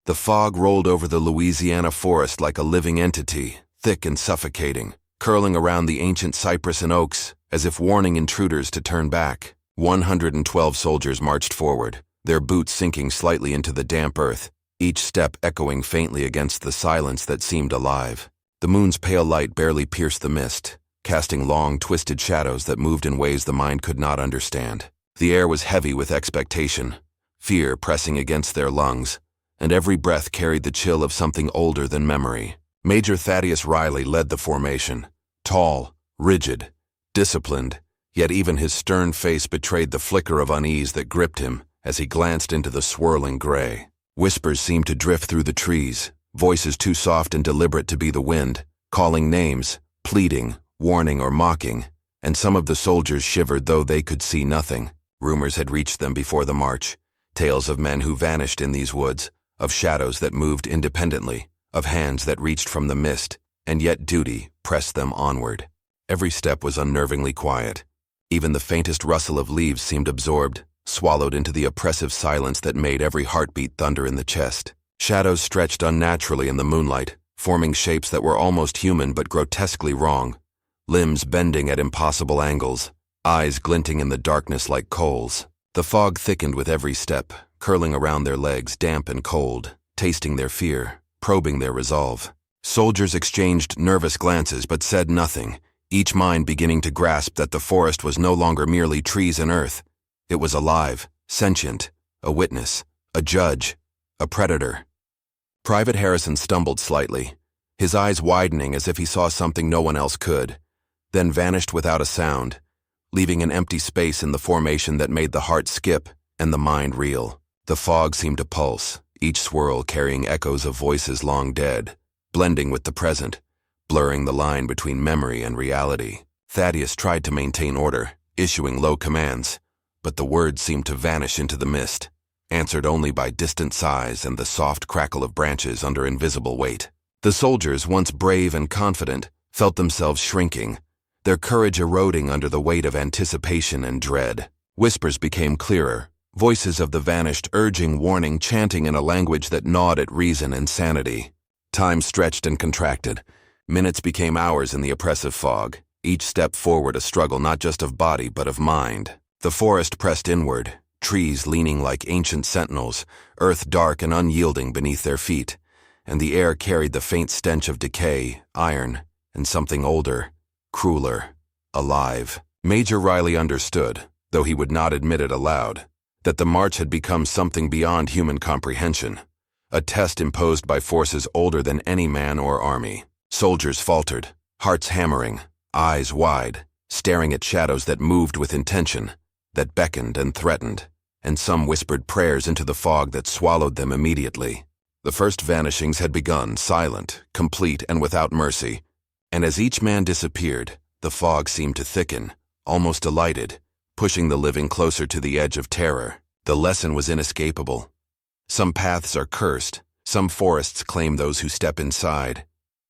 The fog rolled over the Louisiana forest like a living entity, thick and suffocating, curling around the ancient cypress and oaks, as if warning intruders to turn back. 112 soldiers marched forward, their boots sinking slightly into the damp earth, each step echoing faintly against the silence that seemed alive. The moon's pale light barely pierced the mist, casting long, twisted shadows that moved in ways the mind could not understand. The air was heavy with expectation, fear pressing against their lungs, and every breath carried the chill of something older than memory. Major Thaddeus Riley led the formation, tall, rigid, disciplined, yet even his stern face betrayed the flicker of unease that gripped him as he glanced into the swirling gray. Whispers seemed to drift through the trees, voices too soft and deliberate to be the wind, calling names, pleading, warning or mocking, and some of the soldiers shivered though they could see nothing. Rumors had reached them before the march, tales of men who vanished in these woods, of shadows that moved independently, of hands that reached from the mist, and yet duty pressed them onward. Every step was unnervingly quiet. Even the faintest rustle of leaves seemed absorbed, swallowed into the oppressive silence that made every heartbeat thunder in the chest. Shadows stretched unnaturally in the moonlight, forming shapes that were almost human but grotesquely wrong, limbs bending at impossible angles, eyes glinting in the darkness like coals. The fog thickened with every step, curling around their legs, damp and cold, tasting their fear, probing their resolve. Soldiers exchanged nervous glances but said nothing, each mind beginning to grasp that the forest was no longer merely trees and earth. It was alive, sentient, a witness, a judge, a predator. Private Harrison stumbled slightly, his eyes widening as if he saw something no one else could, then vanished without a sound, leaving an empty space in the formation that made the heart skip and the mind reel. The fog seemed to pulse, each swirl carrying echoes of voices long dead, blending with the present, blurring the line between memory and reality. Thaddeus tried to maintain order, issuing low commands, but the words seemed to vanish into the mist, answered only by distant sighs and the soft crackle of branches under invisible weight. The soldiers, once brave and confident, felt themselves shrinking, their courage eroding under the weight of anticipation and dread. Whispers became clearer, voices of the vanished urging warning, chanting in a language that gnawed at reason and sanity. Time stretched and contracted. Minutes became hours in the oppressive fog, each step forward a struggle not just of body but of mind. The forest pressed inward, trees leaning like ancient sentinels, earth dark and unyielding beneath their feet, and the air carried the faint stench of decay, iron, and something older, crueler, alive. Major Riley understood, though he would not admit it aloud, that the march had become something beyond human comprehension, a test imposed by forces older than any man or army. Soldiers faltered, hearts hammering, eyes wide, staring at shadows that moved with intention, that beckoned and threatened, and some whispered prayers into the fog that swallowed them immediately. The first vanishings had begun, silent, complete, and without mercy, and as each man disappeared, the fog seemed to thicken, almost delighted, pushing the living closer to the edge of terror. The lesson was inescapable. Some paths are cursed, some forests claim those who step inside,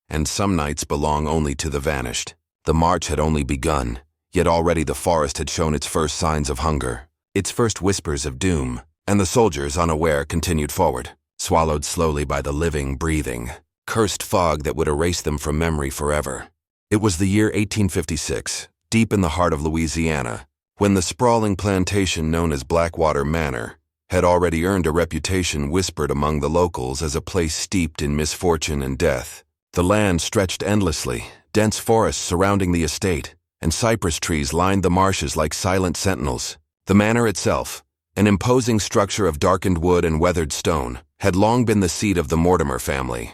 and some nights belong only to the vanished. The march had only begun, yet already the forest had shown its first signs of hunger, its first whispers of doom, and the soldiers, unaware, continued forward, swallowed slowly by the living, breathing, cursed fog that would erase them from memory forever. It was the year 1856, deep in the heart of Louisiana, when the sprawling plantation known as Blackwater Manor had already earned a reputation whispered among the locals as a place steeped in misfortune and death. The land stretched endlessly, dense forests surrounding the estate, and cypress trees lined the marshes like silent sentinels. The manor itself, an imposing structure of darkened wood and weathered stone, had long been the seat of the Mortimer family,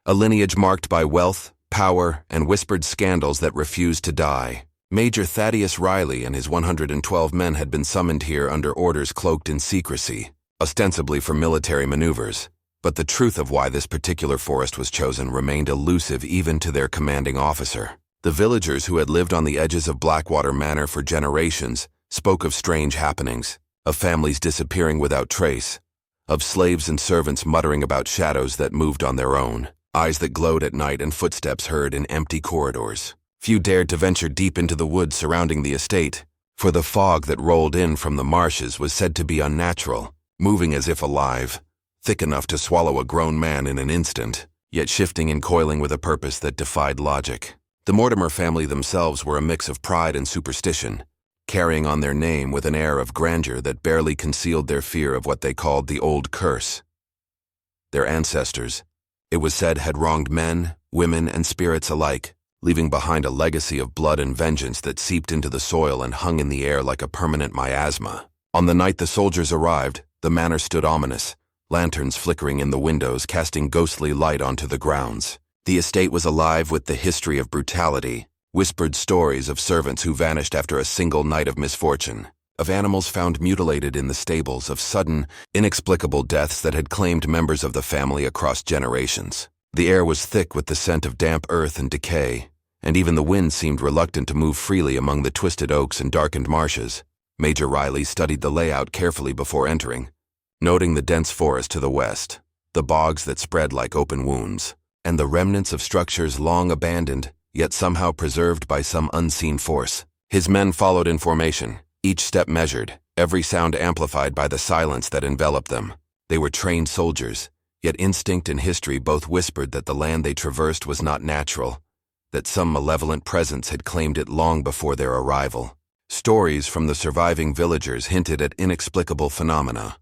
a lineage marked by wealth, power, and whispered scandals that refused to die. Major Thaddeus Riley and his 112 men had been summoned here under orders cloaked in secrecy, ostensibly for military maneuvers, but the truth of why this particular forest was chosen remained elusive even to their commanding officer. The villagers who had lived on the edges of Blackwater Manor for generations spoke of strange happenings, of families disappearing without trace, of slaves and servants muttering about shadows that moved on their own, eyes that glowed at night and footsteps heard in empty corridors. Few dared to venture deep into the woods surrounding the estate, for the fog that rolled in from the marshes was said to be unnatural, moving as if alive, thick enough to swallow a grown man in an instant, yet shifting and coiling with a purpose that defied logic. The Mortimer family themselves were a mix of pride and superstition, carrying on their name with an air of grandeur that barely concealed their fear of what they called the Old Curse. Their ancestors, it was said, had wronged men, women, and spirits alike, leaving behind a legacy of blood and vengeance that seeped into the soil and hung in the air like a permanent miasma. On the night the soldiers arrived, the manor stood ominous, lanterns flickering in the windows casting ghostly light onto the grounds. The estate was alive with the history of brutality, whispered stories of servants who vanished after a single night of misfortune, of animals found mutilated in the stables, of sudden, inexplicable deaths that had claimed members of the family across generations. The air was thick with the scent of damp earth and decay, and even the wind seemed reluctant to move freely among the twisted oaks and darkened marshes. Major Riley studied the layout carefully before entering, noting the dense forest to the west, the bogs that spread like open wounds, and the remnants of structures long abandoned, yet somehow preserved by some unseen force. His men followed in formation, each step measured, every sound amplified by the silence that enveloped them. They were trained soldiers, yet instinct and history both whispered that the land they traversed was not natural, that some malevolent presence had claimed it long before their arrival. Stories from the surviving villagers hinted at inexplicable phenomena.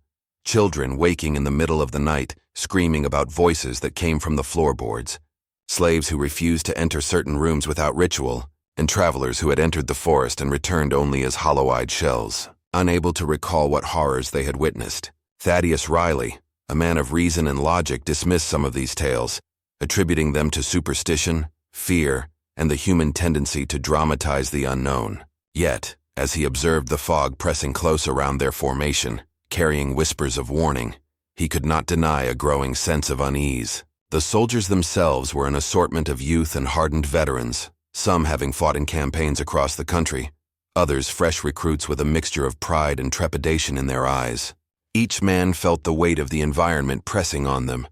Children waking in the middle of the night, screaming about voices that came from the floorboards. Slaves who refused to enter certain rooms without ritual, and travelers who had entered the forest and returned only as hollow-eyed shells, unable to recall what horrors they had witnessed. Thaddeus Riley, a man of reason and logic, dismissed some of these tales, attributing them to superstition, fear, and the human tendency to dramatize the unknown. Yet, as he observed the fog pressing close around their formation, carrying whispers of warning, he could not deny a growing sense of unease. The soldiers themselves were an assortment of youth and hardened veterans, some having fought in campaigns across the country, others fresh recruits with a mixture of pride and trepidation in their eyes. Each man felt the weight of the environment pressing on them,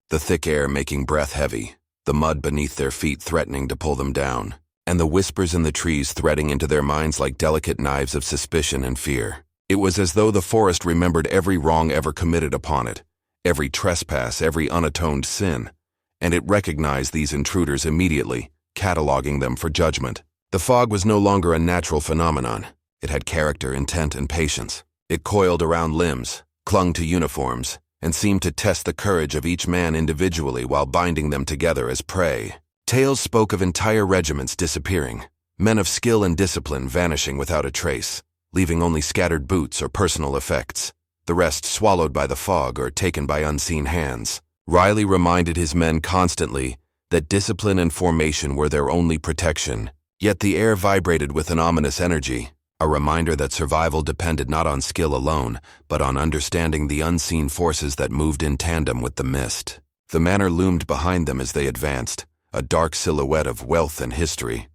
the thick air making breath heavy, the mud beneath their feet threatening to pull them down, and the whispers in the trees threading into their minds like delicate knives of suspicion and fear. It was as though the forest remembered every wrong ever committed upon it, every trespass, every unatoned sin, and it recognized these intruders immediately, cataloging them for judgment. The fog was no longer a natural phenomenon. It had character, intent, and patience. It coiled around limbs, clung to uniforms, and seemed to test the courage of each man individually while binding them together as prey. Tales spoke of entire regiments disappearing, men of skill and discipline vanishing without a trace, leaving only scattered boots or personal effects, the rest swallowed by the fog or taken by unseen hands. Riley reminded his men constantly that discipline and formation were their only protection, yet the air vibrated with an ominous energy, a reminder that survival depended not on skill alone, but on understanding the unseen forces that moved in tandem with the mist. The manor loomed behind them as they advanced, a dark silhouette of wealth and history.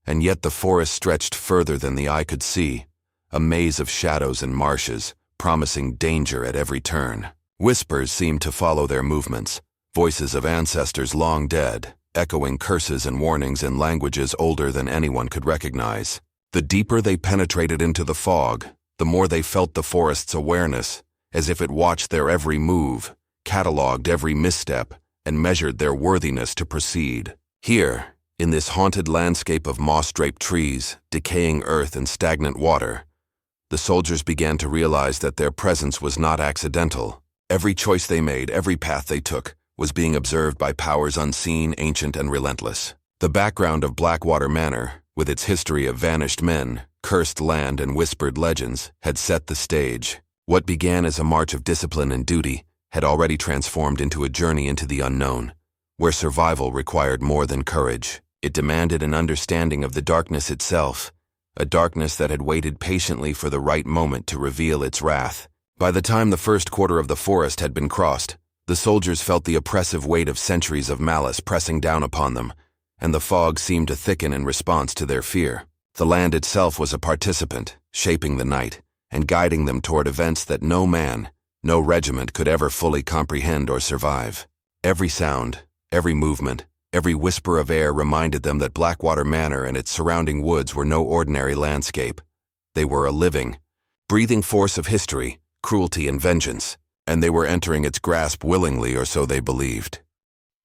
And yet the forest stretched further than the eye could see, a maze of shadows and marshes, promising danger at every turn. Whispers seemed to follow their movements, voices of ancestors long dead, echoing curses and warnings in languages older than anyone could recognize. The deeper they penetrated into the fog, the more they felt the forest's awareness, as if it watched their every move, cataloged every misstep, and measured their worthiness to proceed. Here, in this haunted landscape of moss-draped trees, decaying earth, and stagnant water, the soldiers began to realize that their presence was not accidental. Every choice they made, every path they took, was being observed by powers unseen, ancient, and relentless. The background of Blackwater Manor, with its history of vanished men, cursed land, and whispered legends, had set the stage. What began as a march of discipline and duty had already transformed into a journey into the unknown, where survival required more than courage. It demanded an understanding of the darkness itself, a darkness that had waited patiently for the right moment to reveal its wrath. By the time the first quarter of the forest had been crossed, the soldiers felt the oppressive weight of centuries of malice pressing down upon them, and the fog seemed to thicken in response to their fear. The land itself was a participant, shaping the night, and guiding them toward events that no man, no regiment could ever fully comprehend or survive. Every sound, every movement, every whisper of air reminded them that Blackwater Manor and its surrounding woods were no ordinary landscape. They were a living, breathing force of history, cruelty, and vengeance, and they were entering its grasp willingly, or so they believed.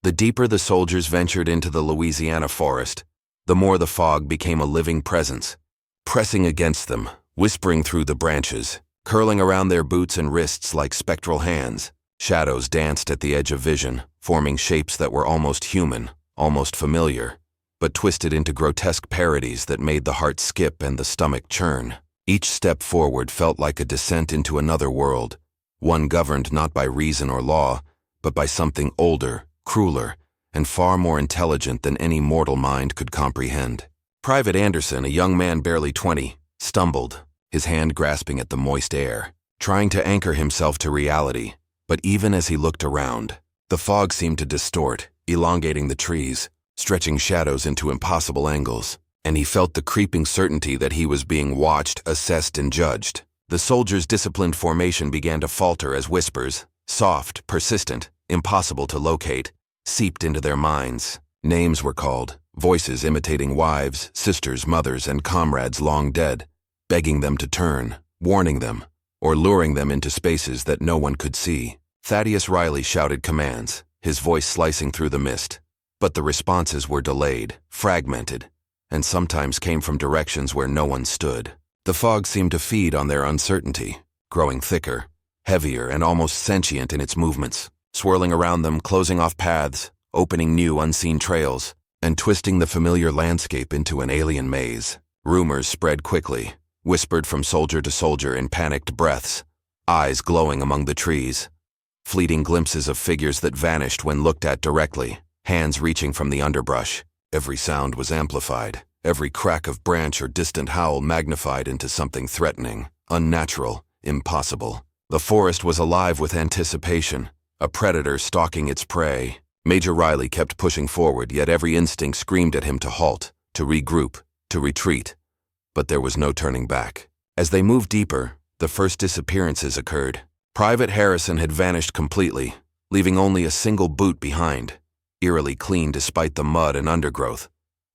The deeper the soldiers ventured into the Louisiana forest, the more the fog became a living presence, pressing against them, whispering through the branches, curling around their boots and wrists like spectral hands. Shadows danced at the edge of vision, forming shapes that were almost human, almost familiar, but twisted into grotesque parodies that made the heart skip and the stomach churn. Each step forward felt like a descent into another world, one governed not by reason or law, but by something older, crueler, and far more intelligent than any mortal mind could comprehend. Private Anderson, a young man barely 20, stumbled, his hand grasping at the moist air, trying to anchor himself to reality. But even as he looked around, the fog seemed to distort, elongating the trees, stretching shadows into impossible angles, and he felt the creeping certainty that he was being watched, assessed, and judged. The soldiers' disciplined formation began to falter as whispers, soft, persistent, impossible to locate, seeped into their minds. Names were called, voices imitating wives, sisters, mothers, and comrades long dead, begging them to turn, warning them, or luring them into spaces that no one could see. Thaddeus Riley shouted commands, his voice slicing through the mist, but the responses were delayed, fragmented, and sometimes came from directions where no one stood. The fog seemed to feed on their uncertainty, growing thicker, heavier, and almost sentient in its movements, swirling around them, closing off paths, opening new unseen trails, and twisting the familiar landscape into an alien maze. Rumors spread quickly, whispered from soldier to soldier in panicked breaths, eyes glowing among the trees, fleeting glimpses of figures that vanished when looked at directly, hands reaching from the underbrush. Every sound was amplified, every crack of branch or distant howl magnified into something threatening, unnatural, impossible. The forest was alive with anticipation, a predator stalking its prey. Major Riley kept pushing forward, yet every instinct screamed at him to halt, to regroup, to retreat. But there was no turning back. As they moved deeper, the first disappearances occurred. Private Harrison had vanished completely, leaving only a single boot behind, eerily clean despite the mud and undergrowth,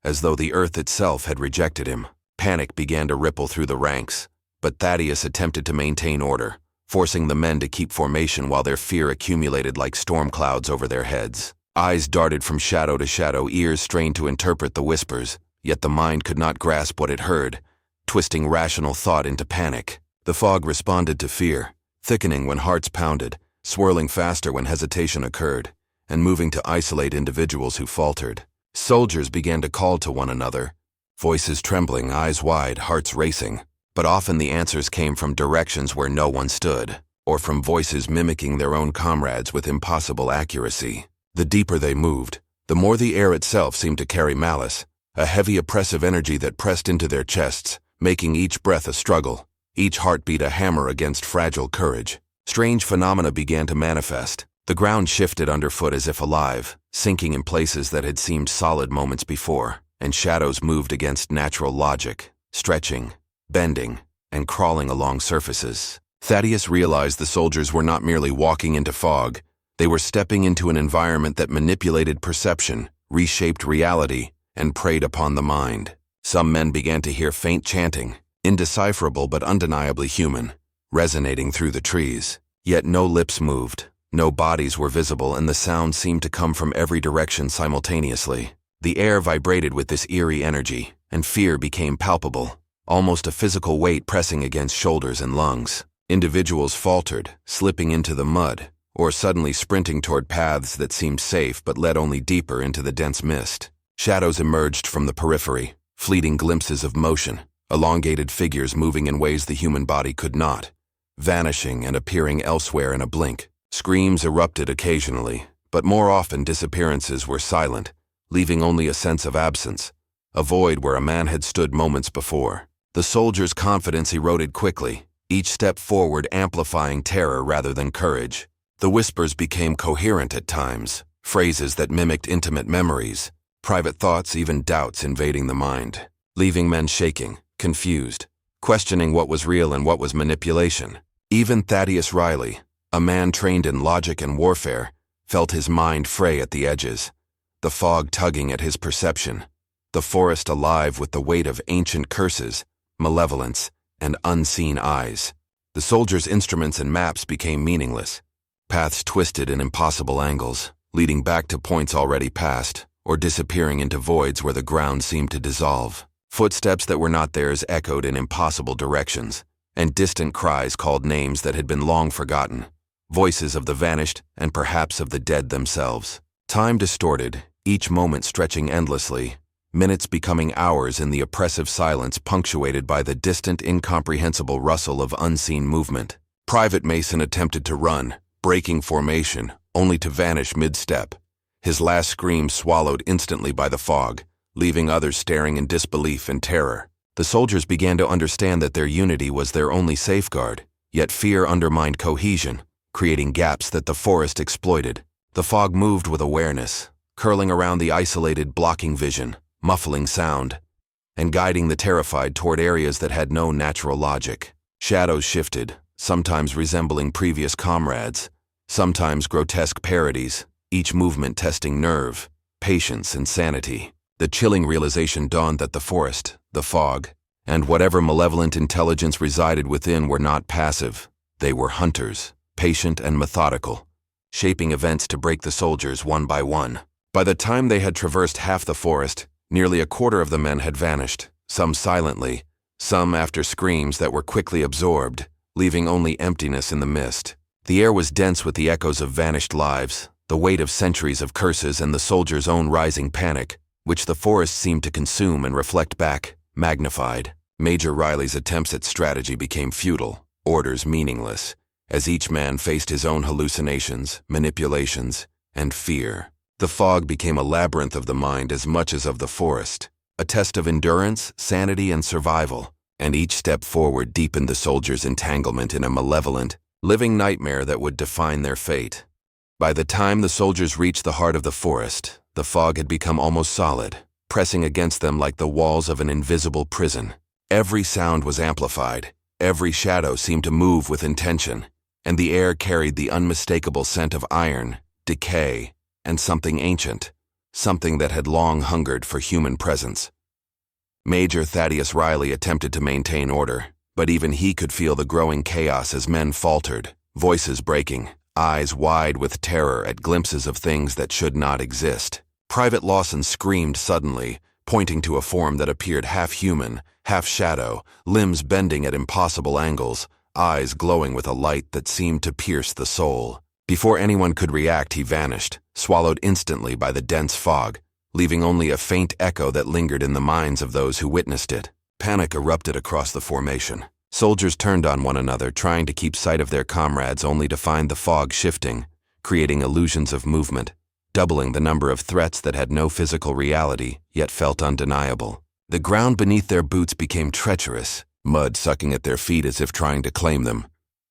as though the earth itself had rejected him. Panic began to ripple through the ranks, but Thaddeus attempted to maintain order, forcing the men to keep formation while their fear accumulated like storm clouds over their heads. Eyes darted from shadow to shadow, ears strained to interpret the whispers, yet the mind could not grasp what it heard, twisting rational thought into panic. The fog responded to fear, thickening when hearts pounded, swirling faster when hesitation occurred, and moving to isolate individuals who faltered. Soldiers began to call to one another, voices trembling, eyes wide, hearts racing. But often the answers came from directions where no one stood, or from voices mimicking their own comrades with impossible accuracy. The deeper they moved, the more the air itself seemed to carry malice, a heavy oppressive energy that pressed into their chests, making each breath a struggle, each heartbeat a hammer against fragile courage. Strange phenomena began to manifest. The ground shifted underfoot as if alive, sinking in places that had seemed solid moments before, and shadows moved against natural logic, stretching, bending, and crawling along surfaces. Thaddeus realized the soldiers were not merely walking into fog, they were stepping into an environment that manipulated perception, reshaped reality, and preyed upon the mind. Some men began to hear faint chanting, indecipherable but undeniably human, resonating through the trees. Yet no lips moved, no bodies were visible, and the sound seemed to come from every direction simultaneously. The air vibrated with this eerie energy, and fear became palpable, almost a physical weight pressing against shoulders and lungs. Individuals faltered, slipping into the mud, or suddenly sprinting toward paths that seemed safe but led only deeper into the dense mist. Shadows emerged from the periphery, fleeting glimpses of motion, elongated figures moving in ways the human body could not, vanishing and appearing elsewhere in a blink. Screams erupted occasionally, but more often disappearances were silent, leaving only a sense of absence, a void where a man had stood moments before. The soldiers' confidence eroded quickly, each step forward amplifying terror rather than courage. The whispers became coherent at times, phrases that mimicked intimate memories, private thoughts, even doubts invading the mind, leaving men shaking, confused, questioning what was real and what was manipulation. Even Thaddeus Riley, a man trained in logic and warfare, felt his mind fray at the edges, the fog tugging at his perception, the forest alive with the weight of ancient curses, malevolence, and unseen eyes. The soldiers' instruments and maps became meaningless, Paths twisted in impossible angles, leading back to points already passed, or disappearing into voids where the ground seemed to dissolve. Footsteps that were not theirs echoed in impossible directions, and distant cries called names that had been long forgotten, voices of the vanished and perhaps of the dead themselves. Time distorted, each moment stretching endlessly, minutes becoming hours in the oppressive silence punctuated by the distant, incomprehensible rustle of unseen movement. Private Mason attempted to run, breaking formation, only to vanish mid-step, his last scream swallowed instantly by the fog, leaving others staring in disbelief and terror. The soldiers began to understand that their unity was their only safeguard, yet fear undermined cohesion, creating gaps that the forest exploited. The fog moved with awareness, curling around the isolated, blocking vision, muffling sound, and guiding the terrified toward areas that had no natural logic. Shadows shifted, sometimes resembling previous comrades, sometimes grotesque parodies, each movement testing nerve, patience, and sanity. The chilling realization dawned that the forest, the fog, and whatever malevolent intelligence resided within were not passive. They were hunters, patient and methodical, shaping events to break the soldiers one by one. By the time they had traversed half the forest, nearly a quarter of the men had vanished, some silently, some after screams that were quickly absorbed, leaving only emptiness in the mist. The air was dense with the echoes of vanished lives, the weight of centuries of curses and the soldiers' own rising panic, which the forest seemed to consume and reflect back, magnified. Major Riley's attempts at strategy became futile, orders meaningless, as each man faced his own hallucinations, manipulations, and fear. The fog became a labyrinth of the mind as much as of the forest, a test of endurance, sanity, and survival, and each step forward deepened the soldiers' entanglement in a malevolent, living nightmare that would define their fate. By the time the soldiers reached the heart of the forest, the fog had become almost solid, pressing against them like the walls of an invisible prison. Every sound was amplified, every shadow seemed to move with intention, and the air carried the unmistakable scent of iron, decay, and something ancient, something that had long hungered for human presence. Major Thaddeus Riley attempted to maintain order, but even he could feel the growing chaos as men faltered, voices breaking, eyes wide with terror at glimpses of things that should not exist. Private Lawson screamed suddenly, pointing to a form that appeared half human, half shadow, limbs bending at impossible angles, eyes glowing with a light that seemed to pierce the soul. Before anyone could react, he vanished, swallowed instantly by the dense fog, leaving only a faint echo that lingered in the minds of those who witnessed it. Panic erupted across the formation. Soldiers turned on one another, trying to keep sight of their comrades, only to find the fog shifting, creating illusions of movement, doubling the number of threats that had no physical reality, yet felt undeniable. The ground beneath their boots became treacherous, mud sucking at their feet as if trying to claim them,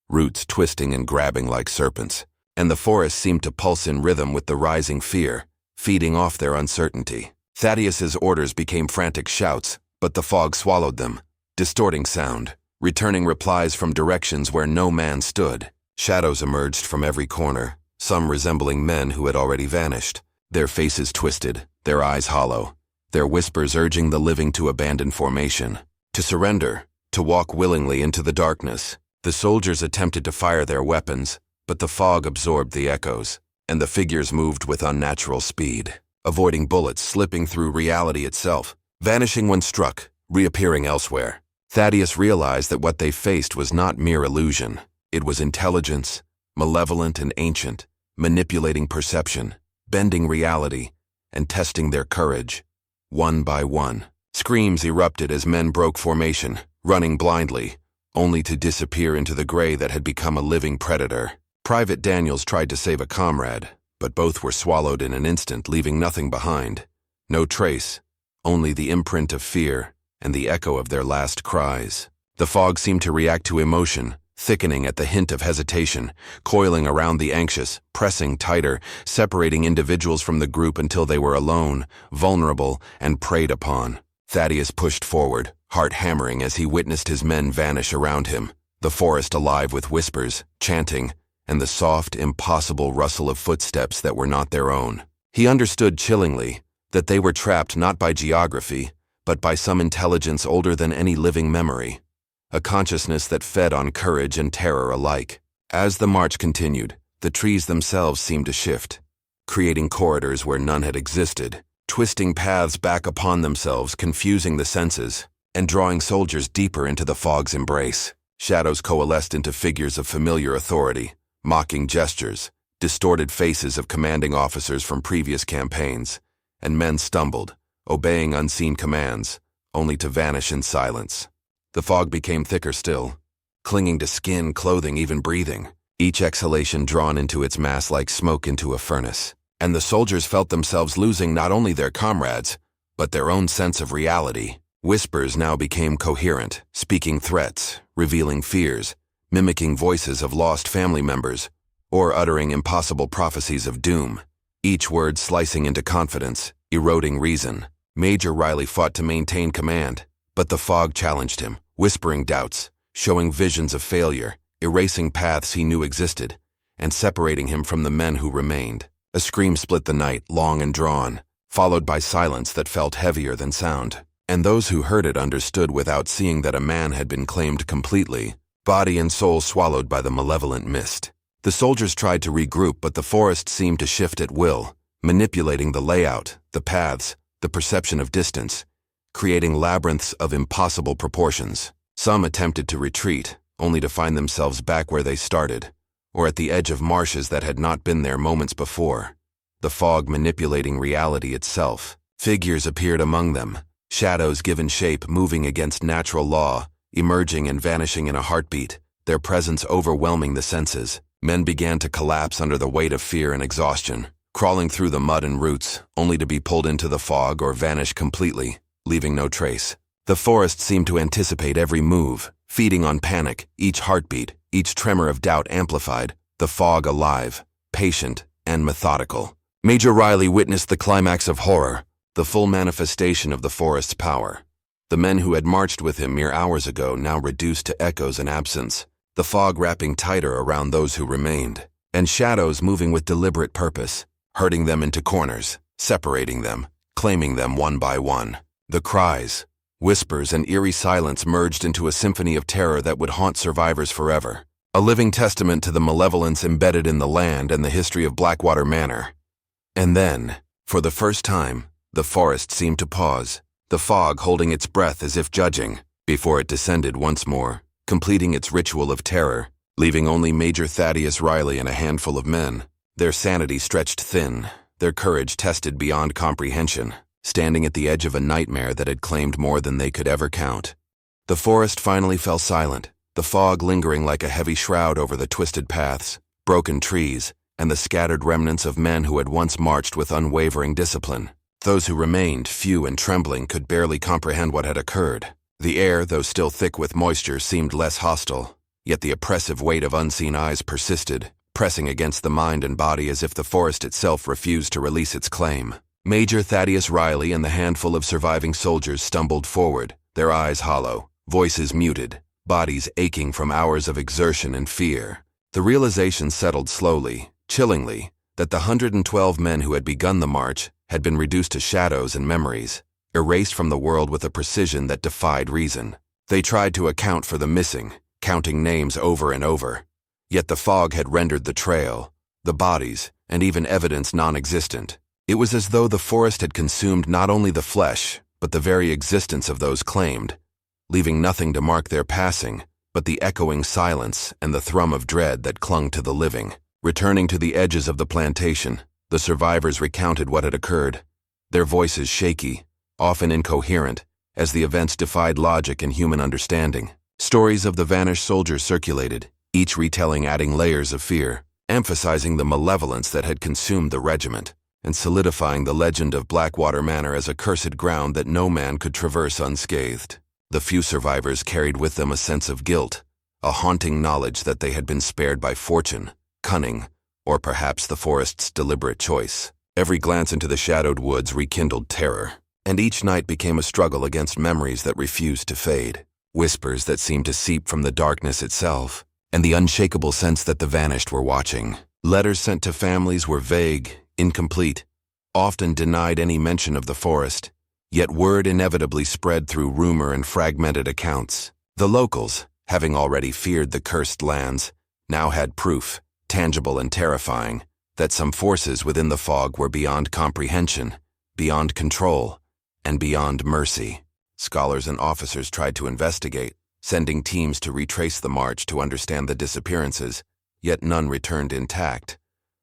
roots twisting and grabbing like serpents, and the forest seemed to pulse in rhythm with the rising fear, feeding off their uncertainty. Thaddeus's orders became frantic shouts, but the fog swallowed them, distorting sound, returning replies from directions where no man stood. Shadows emerged from every corner, some resembling men who had already vanished, their faces twisted, their eyes hollow, their whispers urging the living to abandon formation, to surrender, to walk willingly into the darkness. The soldiers attempted to fire their weapons, but the fog absorbed the echoes, and the figures moved with unnatural speed, avoiding bullets, slipping through reality itself, vanishing when struck, reappearing elsewhere. Thaddeus realized that what they faced was not mere illusion. It was intelligence, malevolent and ancient, manipulating perception, bending reality, and testing their courage. One by one, screams erupted as men broke formation, running blindly, only to disappear into the gray that had become a living predator. Private Daniels tried to save a comrade, but both were swallowed in an instant, leaving nothing behind. No trace, only the imprint of fear and the echo of their last cries. The fog seemed to react to emotion, thickening at the hint of hesitation, coiling around the anxious, pressing tighter, separating individuals from the group until they were alone, vulnerable, and preyed upon. Thaddeus pushed forward, heart hammering as he witnessed his men vanish around him, the forest alive with whispers, chanting, and the soft, impossible rustle of footsteps that were not their own. He understood chillingly that they were trapped not by geography, but by some intelligence older than any living memory, a consciousness that fed on courage and terror alike. As the march continued, the trees themselves seemed to shift, creating corridors where none had existed, twisting paths back upon themselves, confusing the senses, and drawing soldiers deeper into the fog's embrace. Shadows coalesced into figures of familiar authority, mocking gestures, distorted faces of commanding officers from previous campaigns, and men stumbled, obeying unseen commands, only to vanish in silence. The fog became thicker still, clinging to skin, clothing, even breathing, each exhalation drawn into its mass like smoke into a furnace. And the soldiers felt themselves losing not only their comrades, but their own sense of reality. Whispers now became coherent, speaking threats, revealing fears, mimicking voices of lost family members, or uttering impossible prophecies of doom, each word slicing into confidence, eroding reason. Major Riley fought to maintain command, but the fog challenged him, whispering doubts, showing visions of failure, erasing paths he knew existed, and separating him from the men who remained. A scream split the night, long and drawn, followed by silence that felt heavier than sound. And those who heard it understood without seeing that a man had been claimed completely, body and soul swallowed by the malevolent mist. The soldiers tried to regroup, but the forest seemed to shift at will, manipulating the layout, the paths, the perception of distance, creating labyrinths of impossible proportions. Some attempted to retreat, only to find themselves back where they started, or at the edge of marshes that had not been there moments before. The fog manipulating reality itself. Figures appeared among them, shadows given shape, moving against natural law, emerging and vanishing in a heartbeat, their presence overwhelming the senses. Men began to collapse under the weight of fear and exhaustion, crawling through the mud and roots, only to be pulled into the fog or vanish completely, leaving no trace. The forest seemed to anticipate every move, feeding on panic, each heartbeat, each tremor of doubt amplified, the fog alive, patient, and methodical. Major Riley witnessed the climax of horror, the full manifestation of the forest's power. The men who had marched with him mere hours ago now reduced to echoes and absence, the fog wrapping tighter around those who remained, and shadows moving with deliberate purpose, herding them into corners, separating them, claiming them one by one. The cries, whispers, and eerie silence merged into a symphony of terror that would haunt survivors forever, a living testament to the malevolence embedded in the land and the history of Blackwater Manor. And then, for the first time, the forest seemed to pause, the fog holding its breath as if judging, before it descended once more, completing its ritual of terror, leaving only Major Thaddeus Riley and a handful of men, their sanity stretched thin, their courage tested beyond comprehension, standing at the edge of a nightmare that had claimed more than they could ever count. The forest finally fell silent, the fog lingering like a heavy shroud over the twisted paths, broken trees, and the scattered remnants of men who had once marched with unwavering discipline. Those who remained, few and trembling, could barely comprehend what had occurred. The air, though still thick with moisture, seemed less hostile, yet the oppressive weight of unseen eyes persisted, pressing against the mind and body as if the forest itself refused to release its claim. Major Thaddeus Riley and the handful of surviving soldiers stumbled forward, their eyes hollow, voices muted, bodies aching from hours of exertion and fear. The realization settled slowly, chillingly, that the 112 men who had begun the march had been reduced to shadows and memories, erased from the world with a precision that defied reason. They tried to account for the missing, counting names over and over. Yet the fog had rendered the trail, the bodies, and even evidence non-existent. It was as though the forest had consumed not only the flesh, but the very existence of those claimed, leaving nothing to mark their passing but the echoing silence and the thrum of dread that clung to the living. Returning to the edges of the plantation, the survivors recounted what had occurred, their voices shaky, often incoherent, as the events defied logic and human understanding. Stories of the vanished soldiers circulated, each retelling adding layers of fear, emphasizing the malevolence that had consumed the regiment, and solidifying the legend of Blackwater Manor as a cursed ground that no man could traverse unscathed. The few survivors carried with them a sense of guilt, a haunting knowledge that they had been spared by fortune, cunning, or perhaps the forest's deliberate choice. Every glance into the shadowed woods rekindled terror, and each night became a struggle against memories that refused to fade, whispers that seemed to seep from the darkness itself, and the unshakable sense that the vanished were watching. Letters sent to families were vague, incomplete, often denied any mention of the forest, yet word inevitably spread through rumor and fragmented accounts. The locals, having already feared the cursed lands, now had proof, tangible and terrifying, that some forces within the fog were beyond comprehension, beyond control, and beyond mercy. Scholars and officers tried to investigate, sending teams to retrace the march to understand the disappearances, yet none returned intact.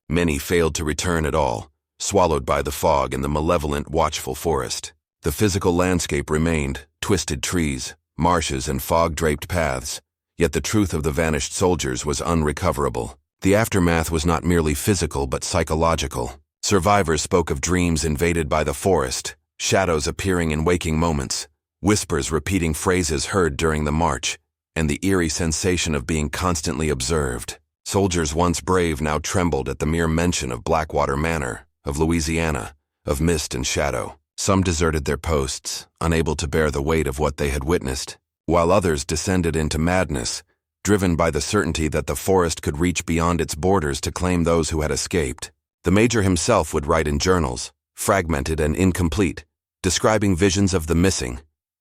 Many failed to return at all, swallowed by the fog and the malevolent, watchful forest. The physical landscape remained, twisted trees, marshes, and fog-draped paths, yet the truth of the vanished soldiers was unrecoverable. The aftermath was not merely physical but psychological. Survivors spoke of dreams invaded by the forest, shadows appearing in waking moments, whispers repeating phrases heard during the march, and the eerie sensation of being constantly observed. Soldiers once brave now trembled at the mere mention of Blackwater Manor, of Louisiana, of mist and shadow. Some deserted their posts, unable to bear the weight of what they had witnessed, while others descended into madness, driven by the certainty that the forest could reach beyond its borders to claim those who had escaped. The major himself would write in journals, fragmented and incomplete, describing visions of the missing,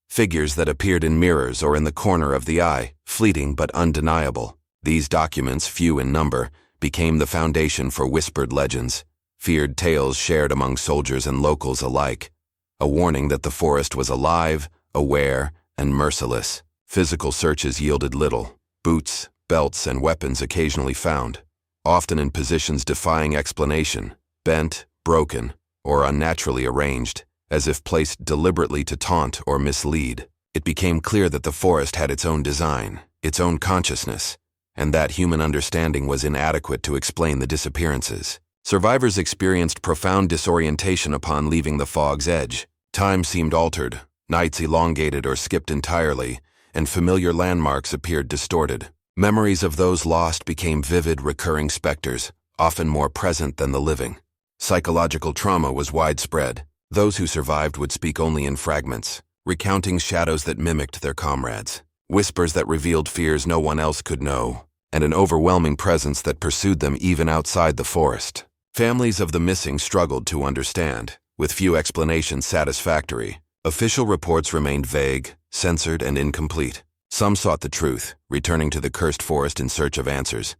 figures that appeared in mirrors or in the corner of the eye, fleeting but undeniable. These documents, few in number, became the foundation for whispered legends, feared tales shared among soldiers and locals alike, a warning that the forest was alive, aware, and merciless. Physical searches yielded little. Boots, belts, and weapons occasionally found, often in positions defying explanation, bent, broken, or unnaturally arranged, as if placed deliberately to taunt or mislead. It became clear that the forest had its own design, its own consciousness, and that human understanding was inadequate to explain the disappearances. Survivors experienced profound disorientation upon leaving the fog's edge. Time seemed altered, nights elongated or skipped entirely, and familiar landmarks appeared distorted. Memories of those lost became vivid, recurring specters, often more present than the living. Psychological trauma was widespread. Those who survived would speak only in fragments, recounting shadows that mimicked their comrades, whispers that revealed fears no one else could know, and an overwhelming presence that pursued them even outside the forest. Families of the missing struggled to understand, with few explanations satisfactory. Official reports remained vague, censored, and incomplete. Some sought the truth, returning to the cursed forest in search of answers.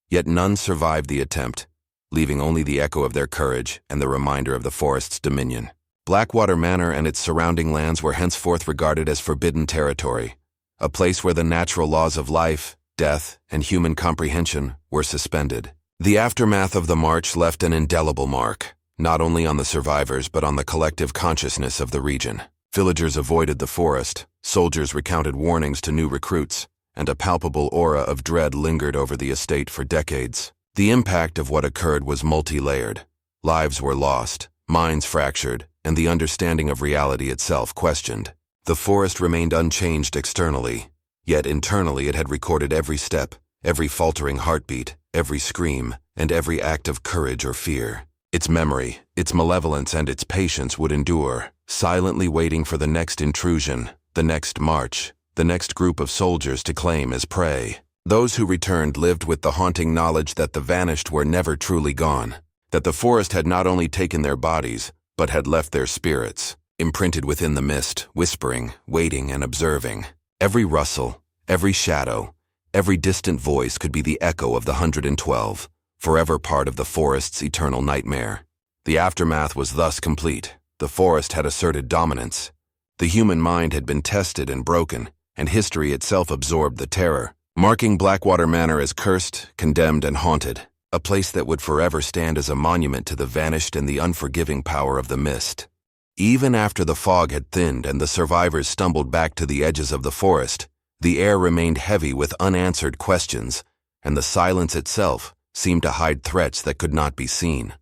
Yet none survived the attempt, leaving only the echo of their courage and the reminder of the forest's dominion. Blackwater Manor and its surrounding lands were henceforth regarded as forbidden territory, a place where the natural laws of life, death, and human comprehension were suspended. The aftermath of the march left an indelible mark, not only on the survivors but on the collective consciousness of the region. Villagers avoided the forest, soldiers recounted warnings to new recruits, and a palpable aura of dread lingered over the estate for decades. The impact of what occurred was multi-layered. Lives were lost, minds fractured, and the understanding of reality itself questioned. The forest remained unchanged externally, yet internally it had recorded every step, every faltering heartbeat, every scream, and every act of courage or fear. Its memory, its malevolence, and its patience would endure, silently waiting for the next intrusion, the next march, the next group of soldiers to claim as prey. Those who returned lived with the haunting knowledge that the vanished were never truly gone, that the forest had not only taken their bodies, but had left their spirits, imprinted within the mist, whispering, waiting, and observing. Every rustle, every shadow, every distant voice could be the echo of the 112, forever part of the forest's eternal nightmare. The aftermath was thus complete. The forest had asserted dominance. The human mind had been tested and broken, and history itself absorbed the terror, marking Blackwater Manor as cursed, condemned, and haunted, a place that would forever stand as a monument to the vanished and the unforgiving power of the mist. Even after the fog had thinned and the survivors stumbled back to the edges of the forest, the air remained heavy with unanswered questions, and the silence itself seemed to hide threats that could not be seen.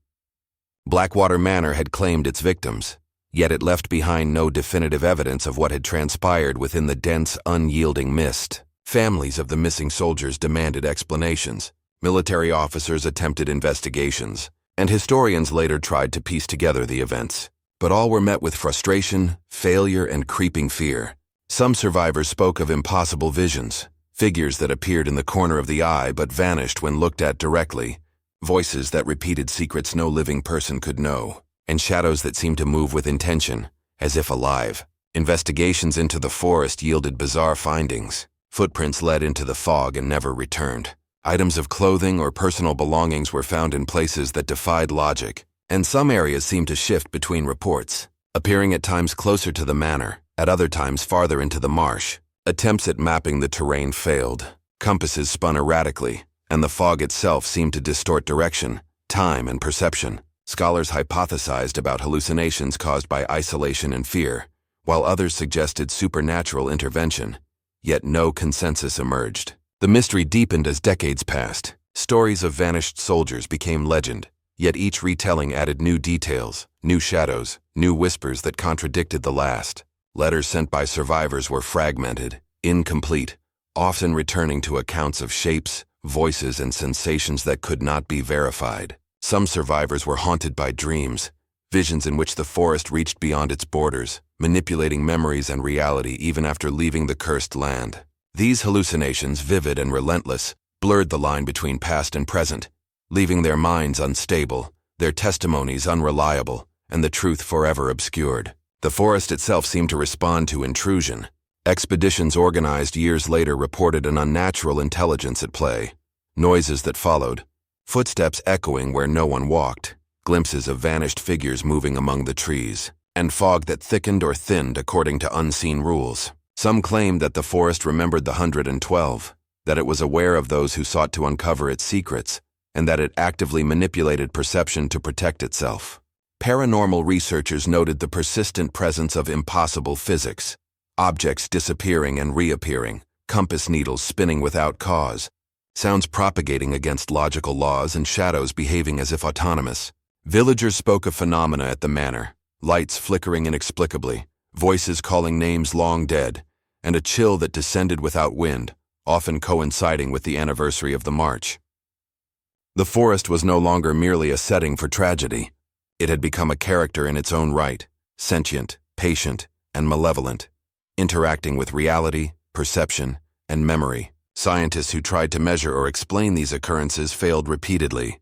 Blackwater Manor had claimed its victims, yet it left behind no definitive evidence of what had transpired within the dense, unyielding mist. Families of the missing soldiers demanded explanations, military officers attempted investigations, and historians later tried to piece together the events. But all were met with frustration, failure, and creeping fear. Some survivors spoke of impossible visions, figures that appeared in the corner of the eye but vanished when looked at directly, voices that repeated secrets no living person could know, and shadows that seemed to move with intention, as if alive. Investigations into the forest yielded bizarre findings. Footprints led into the fog and never returned. Items of clothing or personal belongings were found in places that defied logic, and some areas seemed to shift between reports, appearing at times closer to the manor, at other times farther into the marsh. Attempts at mapping the terrain failed. Compasses spun erratically, and the fog itself seemed to distort direction, time, and perception. Scholars hypothesized about hallucinations caused by isolation and fear, while others suggested supernatural intervention, yet no consensus emerged. The mystery deepened as decades passed. Stories of vanished soldiers became legend, yet each retelling added new details, new shadows, new whispers that contradicted the last. Letters sent by survivors were fragmented, incomplete, often returning to accounts of shapes, voices, and sensations that could not be verified. Some survivors were haunted by dreams, visions in which the forest reached beyond its borders, manipulating memories and reality even after leaving the cursed land. These hallucinations, vivid and relentless, blurred the line between past and present, leaving their minds unstable, their testimonies unreliable, and the truth forever obscured. The forest itself seemed to respond to intrusion. Expeditions organized years later reported an unnatural intelligence at play. Noises that followed, footsteps echoing where no one walked, glimpses of vanished figures moving among the trees, and fog that thickened or thinned according to unseen rules. Some claimed that the forest remembered the 112, that it was aware of those who sought to uncover its secrets, and that it actively manipulated perception to protect itself. Paranormal researchers noted the persistent presence of impossible physics, objects disappearing and reappearing, compass needles spinning without cause, sounds propagating against logical laws, and shadows behaving as if autonomous. Villagers spoke of phenomena at the manor, lights flickering inexplicably, voices calling names long dead, and a chill that descended without wind, often coinciding with the anniversary of the march. The forest was no longer merely a setting for tragedy. It had become a character in its own right, sentient, patient, and malevolent, interacting with reality, perception, and memory. Scientists who tried to measure or explain these occurrences failed repeatedly,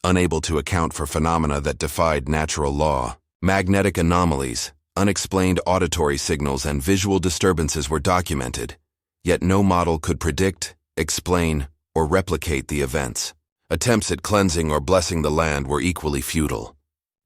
unable to account for phenomena that defied natural law. Magnetic anomalies, unexplained auditory signals, and visual disturbances were documented, yet no model could predict, explain, or replicate the events. Attempts at cleansing or blessing the land were equally futile.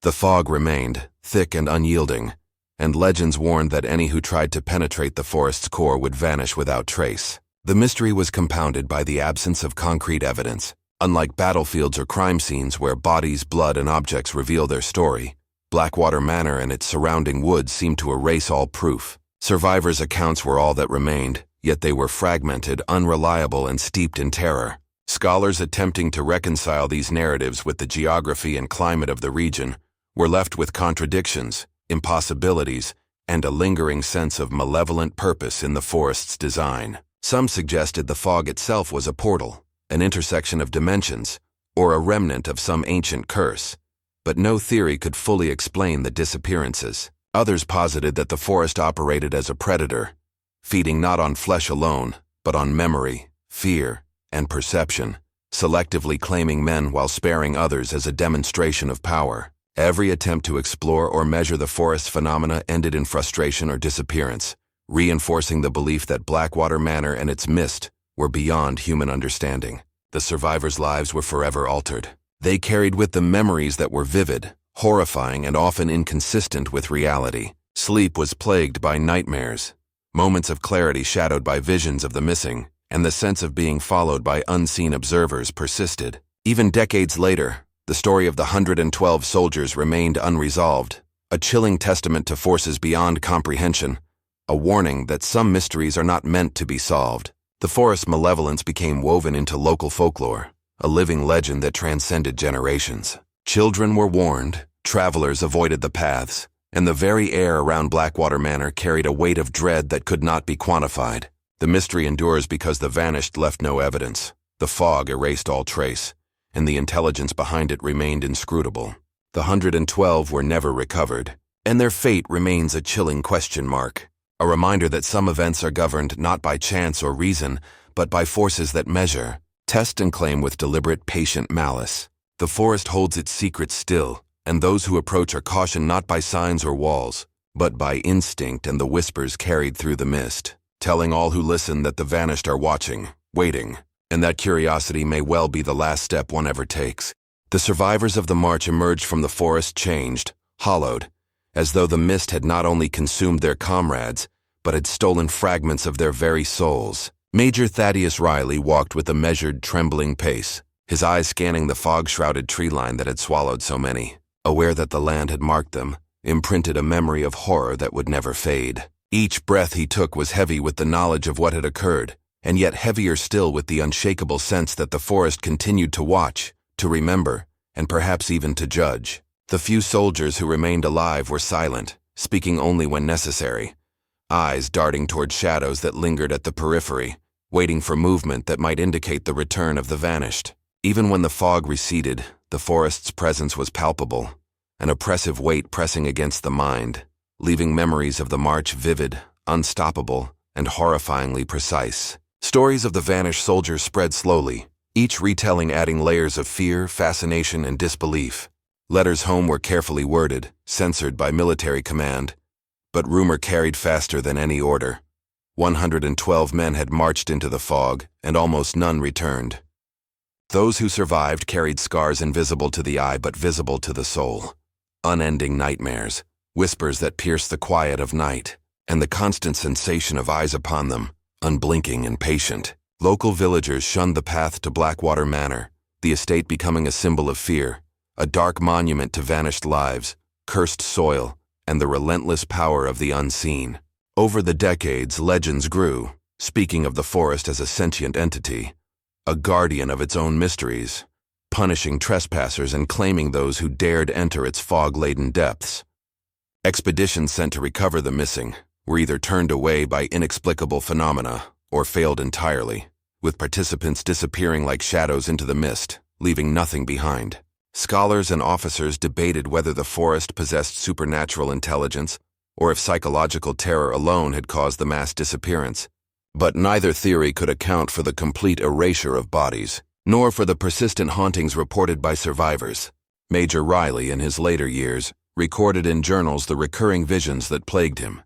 The fog remained, thick and unyielding, and legends warned that any who tried to penetrate the forest's core would vanish without trace. The mystery was compounded by the absence of concrete evidence. Unlike battlefields or crime scenes where bodies, blood, and objects reveal their story, Blackwater Manor and its surrounding woods seemed to erase all proof. Survivors' accounts were all that remained, yet they were fragmented, unreliable, and steeped in terror. Scholars attempting to reconcile these narratives with the geography and climate of the region were left with contradictions, impossibilities, and a lingering sense of malevolent purpose in the forest's design. Some suggested the fog itself was a portal, an intersection of dimensions, or a remnant of some ancient curse, but no theory could fully explain the disappearances. Others posited that the forest operated as a predator, feeding not on flesh alone, but on memory, fear, and perception, selectively claiming men while sparing others as a demonstration of power. Every attempt to explore or measure the forest's phenomena ended in frustration or disappearance, reinforcing the belief that Blackwater Manor and its mist were beyond human understanding. The survivors' lives were forever altered. They carried with them memories that were vivid, horrifying, and often inconsistent with reality. Sleep was plagued by nightmares, moments of clarity shadowed by visions of the missing, and the sense of being followed by unseen observers persisted. Even decades later, the story of the 112 soldiers remained unresolved, a chilling testament to forces beyond comprehension, a warning that some mysteries are not meant to be solved. The forest's malevolence became woven into local folklore, a living legend that transcended generations. Children were warned, travelers avoided the paths, and the very air around Blackwater Manor carried a weight of dread that could not be quantified. The mystery endures because the vanished left no evidence, the fog erased all trace, and the intelligence behind it remained inscrutable. The 112 were never recovered, and their fate remains a chilling question mark. A reminder that some events are governed not by chance or reason, but by forces that measure, test, and claim with deliberate, patient malice. The forest holds its secrets still, and those who approach are cautioned not by signs or walls, but by instinct and the whispers carried through the mist, telling all who listen that the vanished are watching, waiting, and that curiosity may well be the last step one ever takes. The survivors of the march emerged from the forest changed, hollowed, as though the mist had not only consumed their comrades, but had stolen fragments of their very souls. Major Thaddeus Riley walked with a measured, trembling pace, his eyes scanning the fog-shrouded tree line that had swallowed so many. Aware that the land had marked them, imprinted a memory of horror that would never fade. Each breath he took was heavy with the knowledge of what had occurred, and yet heavier still with the unshakable sense that the forest continued to watch, to remember, and perhaps even to judge. The few soldiers who remained alive were silent, speaking only when necessary, eyes darting toward shadows that lingered at the periphery, waiting for movement that might indicate the return of the vanished. Even when the fog receded, the forest's presence was palpable, an oppressive weight pressing against the mind, leaving memories of the march vivid, unstoppable, and horrifyingly precise. Stories of the vanished soldiers spread slowly, each retelling adding layers of fear, fascination, and disbelief. Letters home were carefully worded, censored by military command, but rumor carried faster than any order. 112 men had marched into the fog, and almost none returned. Those who survived carried scars invisible to the eye but visible to the soul. Unending nightmares, whispers that pierced the quiet of night, and the constant sensation of eyes upon them, unblinking and patient. Local villagers shunned the path to Blackwater Manor, the estate becoming a symbol of fear, a dark monument to vanished lives, cursed soil, and the relentless power of the unseen. Over the decades, legends grew, speaking of the forest as a sentient entity, a guardian of its own mysteries, punishing trespassers and claiming those who dared enter its fog-laden depths. Expeditions sent to recover the missing were either turned away by inexplicable phenomena or failed entirely, with participants disappearing like shadows into the mist, leaving nothing behind. Scholars and officers debated whether the forest possessed supernatural intelligence or if psychological terror alone had caused the mass disappearance. But neither theory could account for the complete erasure of bodies, nor for the persistent hauntings reported by survivors. Major Riley, in his later years, recorded in journals the recurring visions that plagued him.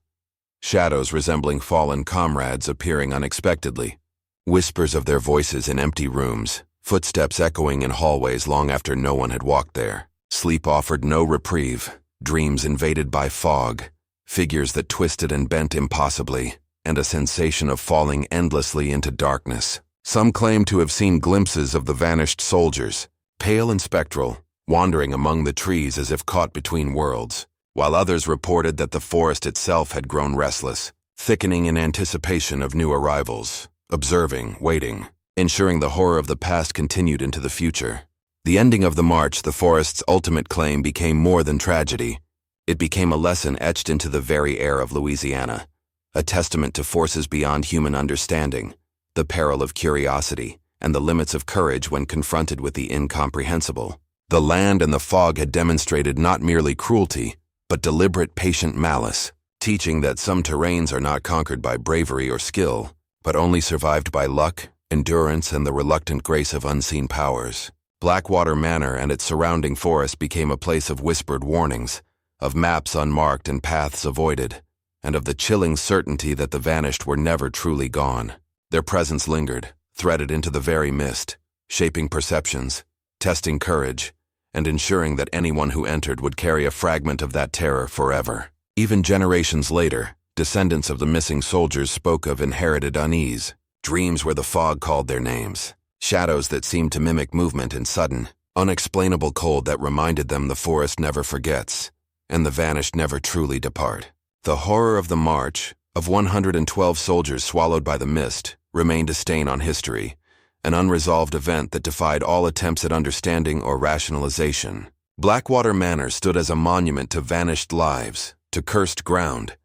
Shadows resembling fallen comrades appearing unexpectedly, whispers of their voices in empty rooms, footsteps echoing in hallways long after no one had walked there. Sleep offered no reprieve, dreams invaded by fog, figures that twisted and bent impossibly, and a sensation of falling endlessly into darkness. Some claim to have seen glimpses of the vanished soldiers, pale and spectral, wandering among the trees as if caught between worlds, while others reported that the forest itself had grown restless, thickening in anticipation of new arrivals, observing, waiting, ensuring the horror of the past continued into the future. The ending of the march, the forest's ultimate claim, became more than tragedy. It became a lesson etched into the very air of Louisiana, a testament to forces beyond human understanding, the peril of curiosity, and the limits of courage when confronted with the incomprehensible. The land and the fog had demonstrated not merely cruelty, but deliberate patient malice, teaching that some terrains are not conquered by bravery or skill, but only survived by luck, endurance, and the reluctant grace of unseen powers. Blackwater Manor and its surrounding forest became a place of whispered warnings, of maps unmarked and paths avoided, and of the chilling certainty that the vanished were never truly gone. Their presence lingered, threaded into the very mist, shaping perceptions, testing courage, and ensuring that anyone who entered would carry a fragment of that terror forever. Even generations later, descendants of the missing soldiers spoke of inherited unease, dreams where the fog called their names, shadows that seemed to mimic movement and sudden, unexplainable cold that reminded them the forest never forgets, and the vanished never truly depart. The horror of the march, of 112 soldiers swallowed by the mist, remained a stain on history, an unresolved event that defied all attempts at understanding or rationalization. Blackwater Manor stood as a monument to vanished lives, to cursed ground,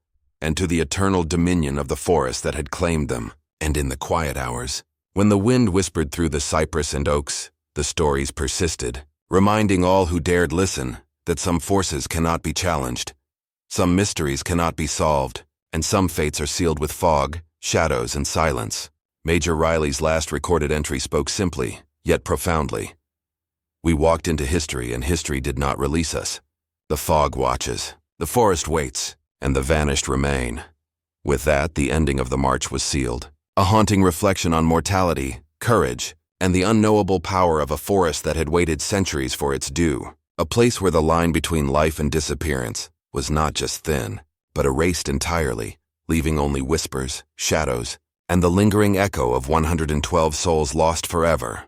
and to the eternal dominion of the forest that had claimed them. And in the quiet hours, when the wind whispered through the cypress and oaks, the stories persisted, reminding all who dared listen that some forces cannot be challenged, some mysteries cannot be solved, and some fates are sealed with fog, shadows, and silence. Major Riley's last recorded entry spoke simply, yet profoundly. We walked into history, and history did not release us. The fog watches, the forest waits, and the vanished remain. With that, the ending of the march was sealed, a haunting reflection on mortality, courage, and the unknowable power of a forest that had waited centuries for its due. A place where the line between life and disappearance was not just thin, but erased entirely, leaving only whispers, shadows, and the lingering echo of 112 souls lost forever.